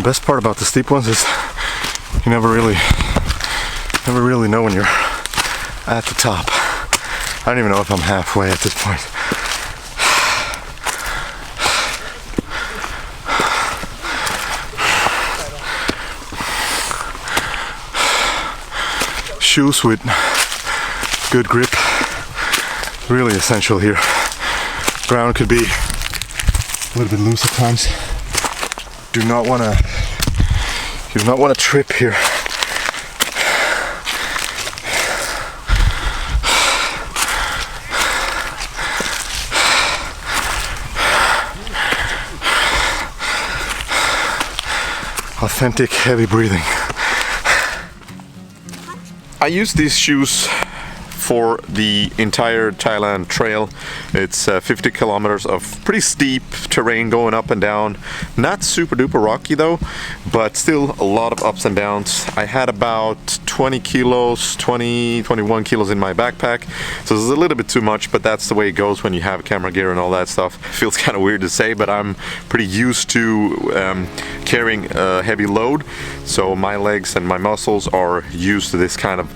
Best part about the steep ones is you never really know when you're at the top. I don't even know if I'm halfway at this point. Shoes with good grip, really essential here. Ground could be a little bit loose at times. You do not want to trip here. Authentic heavy breathing. I use these shoes for the entire Thailand trail. It's 50 kilometers of pretty steep terrain going up and down. Not super duper rocky though, but still a lot of ups and downs. I had about 21 kilos in my backpack, so it's a little bit too much, but that's the way it goes when you have camera gear and all that stuff. It feels kind of weird to say, but I'm pretty used to carrying a heavy load, so my legs and my muscles are used to this kind of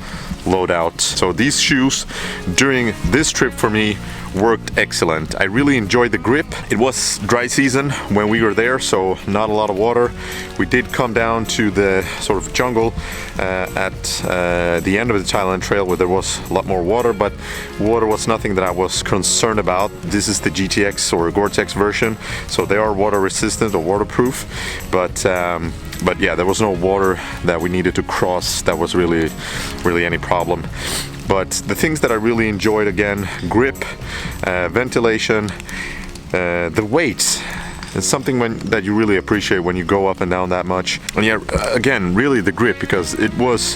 loadout. So these shoes during this trip for me worked excellent. I really enjoyed the grip. It was dry season when we were there, so not a lot of water. We did come down to the sort of jungle at the end of the Thailand trail where there was a lot more water, but water was nothing that I was concerned about. This is the GTX or gore-tex version, so they are water resistant or waterproof, but yeah, there was no water that we needed to cross that was really any problem. But the things that I really enjoyed, again, grip, ventilation, the weight. It's something that you really appreciate when you go up and down that much. And yeah, again, really the grip, because it was,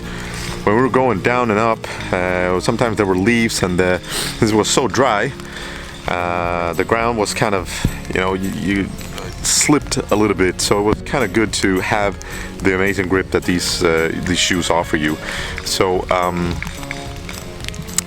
when we were going down and up, sometimes there were leaves and this was so dry, the ground was kind of, you slipped a little bit, so it was kind of good to have the amazing grip that these shoes offer you. So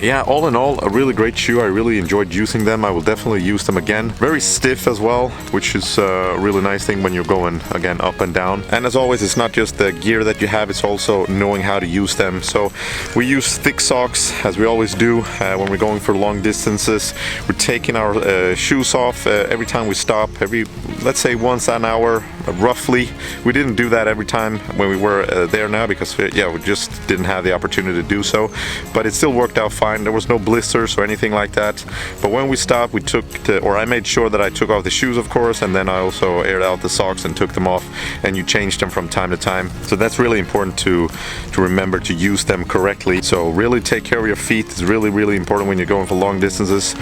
yeah, all in all, a really great shoe. I really enjoyed using them. I will definitely use them again. Very stiff as well, which is a really nice thing when you're going, again, up and down. And as always, it's not just the gear that you have, it's also knowing how to use them. So we use thick socks, as we always do when we're going for long distances. We're taking our shoes off every time we stop, let's say once an hour, roughly. We didn't do that every time when we were there now because, we just didn't have the opportunity to do so. But it still worked out fine. There was no blisters or anything like that. But when we stopped, I made sure that I took off the shoes, of course, and then I also aired out the socks and took them off, and you change them from time to time. So that's really important to remember to use them correctly. So really take care of your feet. It's really important when you're going for long distances.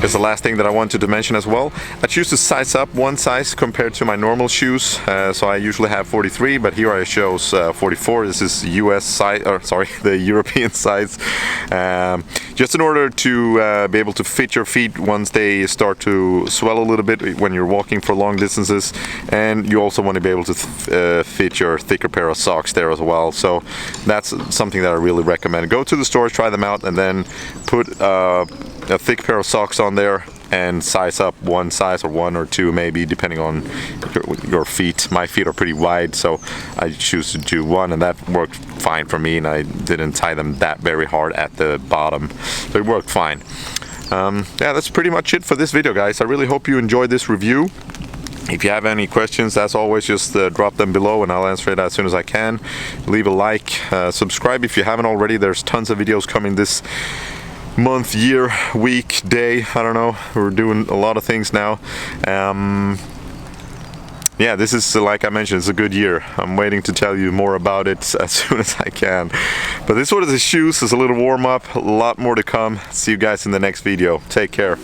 The last thing that I wanted to mention as well, I choose to size up one size compared to my normal shoes. So I usually have 43, but here I chose 44. This is US size, or sorry, the European size. Just in order to be able to fit your feet once they start to swell a little bit when you're walking for long distances, and you also want to be able to fit your thicker pair of socks there as well. So that's something that I really recommend. Go to the stores, try them out, and then put a thick pair of socks on there and size up one size or one or two maybe, depending on your feet. My feet are pretty wide, so I choose to do one, and that worked fine for me, and I didn't tie them that very hard at the bottom, so it worked fine. Yeah, that's pretty much it for this video, guys. I really hope you enjoyed this review. If you have any questions, as always, just drop them below and I'll answer it as soon as I can. Leave a like, subscribe if you haven't already. There's tons of videos coming this month, year, week, day, I don't know. We're doing a lot of things now. yeah, this is, like I mentioned, it's a good year. I'm waiting to tell you more about it as soon as I can. But this one is the shoes, is a little warm up, a lot more to come. See you guys in the next video. Take care.